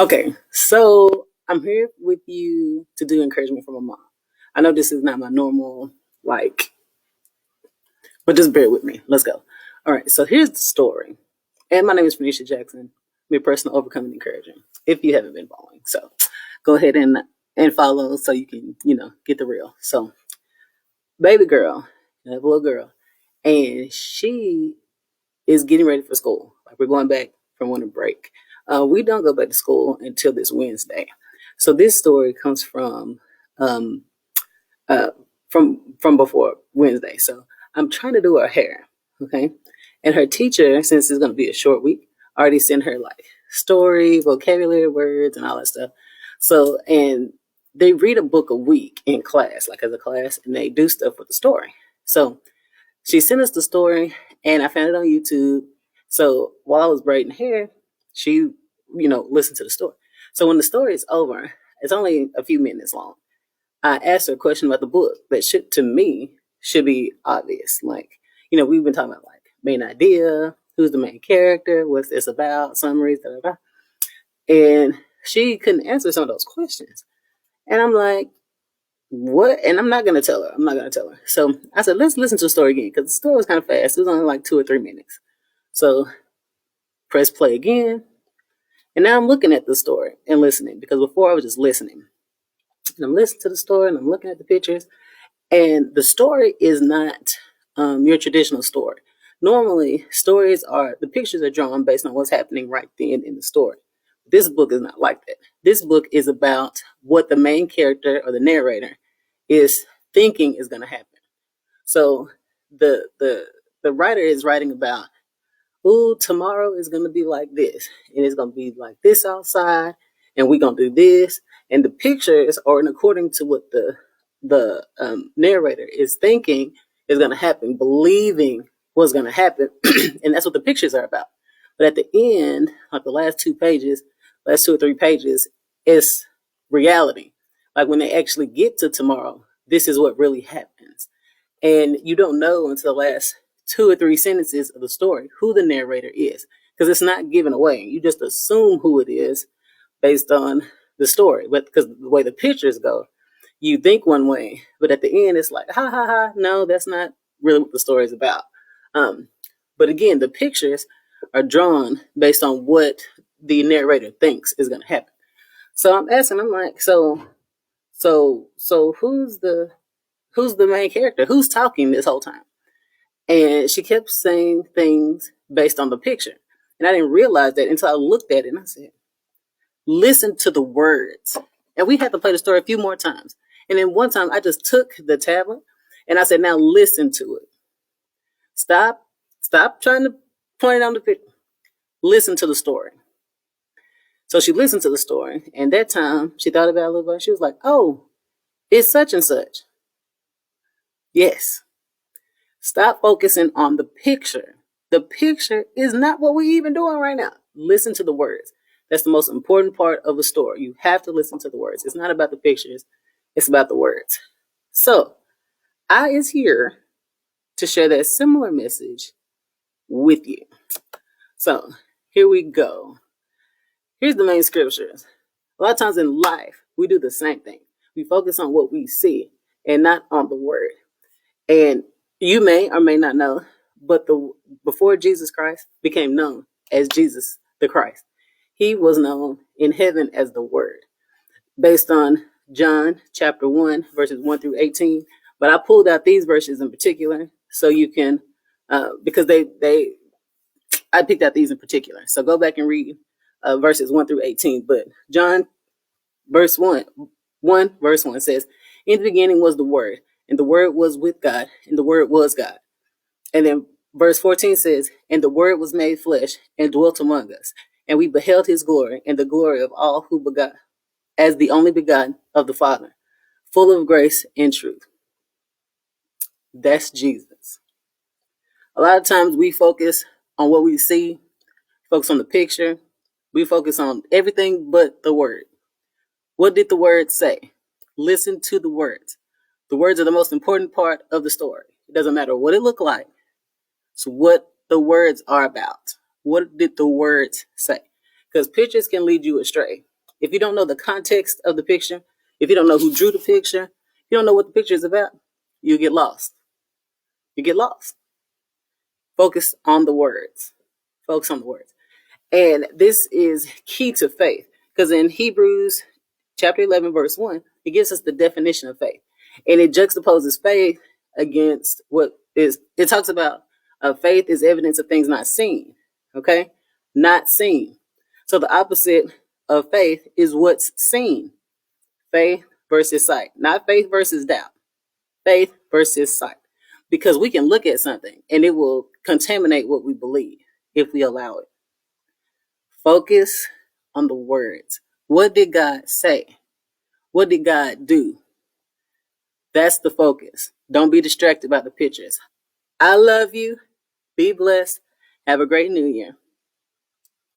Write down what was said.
Okay, so I'm here with you to do encouragement from my mom. I know this is not my normal, but just bear with me. Let's go. All right, so here's the story. And my name is Phoenicia Jackson. I'm your personal overcoming encouraging, if you haven't been following. So go ahead and follow so you can, get the real. So, baby girl, I have a little girl, and she is getting ready for school. Like we're going back from winter break. We don't go back to school until this Wednesday. So this story comes um, uh, from before Wednesday. So I'm trying to do her hair, okay? And her teacher, since it's going to be a short week, already sent her like story, vocabulary words, and all that stuff. So and they read a book a week in class, like as a class, and they do stuff with the story. So she sent us the story, and I found it on YouTube. So while I was braiding hair, she, listened to the story. So when the story is over, it's only a few minutes long. I asked her a question about the book that should, to me, should be obvious. Like, we've been talking about like main idea, who's the main character, what's this about, summaries, da da da. And she couldn't answer some of those questions. And I'm like, what? And I'm not gonna tell her. I'm not gonna tell her. So I said, let's listen to the story again because the story was kind of fast. It was only like 2 or 3 minutes. So press play again, and now I'm looking at the story and listening because before I was just listening. And I'm listening to the story and I'm looking at the pictures, and the story is not your traditional story. Normally, stories are the pictures are drawn based on what's happening right then in the story. This book is not like that. This book is about what the main character or the narrator is thinking is going to happen. So the writer is writing about, ooh, tomorrow is going to be like this, and it's going to be like this outside, and we're going to do this, and the pictures are in according to what the narrator is thinking is going to happen, believing what's going to happen, and that's what the pictures are about. But at the end, like the last 2 pages, last 2 or 3 pages, it's reality. Like when they actually get to tomorrow, this is what really happens. And you don't know until the last 2 or 3 sentences of the story who the narrator is because it's not given away. You just assume who it is based on the story. But because the way the pictures go, you think one way, but at the end it's like, ha ha ha, no, that's not really what the story is about. Um, but again, the pictures are drawn based on what the narrator thinks is going to happen. So I'm asking, I'm like, so who's the main character? Who's talking this whole time? And she kept saying things based on the picture. And I didn't realize that until I looked at it and I said, listen to the words. And we had to play the story a few more times. And then one time I just took the tablet and I said, now listen to it. Stop trying to point it on the picture. Listen to the story. So she listened to the story, and that time she thought about it a little bit. She was like, oh, it's such and such. Yes. Stop focusing on the picture. The picture is not what we're even doing right now. Listen to the words. That's the most important part of a story. You have to listen to the words. It's not about the pictures. It's about the words. So I is here to share that similar message with you. So here we go. Here's the main scriptures. A lot of times in life, we do the same thing. We focus on what we see and not on the word. And you may or may not know, but before Jesus Christ became known as Jesus the Christ, he was known in heaven as the Word, based on John chapter 1, verses 1 through 18. But I pulled out these verses in particular so you can, because I picked out these in particular. So go back and read verses 1 through 18. But John verse 1 verse 1 says, in the beginning was the Word, and the Word was with God, and the Word was God. And then verse 14 says, and the Word was made flesh and dwelt among us, and we beheld his glory, and the glory of all who begot, as the only begotten of the Father, full of grace and truth. That's Jesus. A lot of times we focus on what we see, focus on the picture, we focus on everything but the Word. What did the Word say? Listen to the words. The words are the most important part of the story. It doesn't matter what it looked like. It's what the words are about. What did the words say? Because pictures can lead you astray. If you don't know the context of the picture, if you don't know who drew the picture, you don't know what the picture is about, you get lost. You get lost. Focus on the words. Focus on the words. And this is key to faith, because in Hebrews chapter 11, verse 1, it gives us the definition of faith. And it juxtaposes faith against it talks about faith is evidence of things not seen. Okay? Not seen. So the opposite of faith is what's seen. Faith versus sight. Not faith versus doubt. Faith versus sight. Because we can look at something and it will contaminate what we believe if we allow it. Focus on the words. What did God say? What did God do? That's the focus. Don't be distracted by the pictures. I love you. Be blessed. Have a great new year.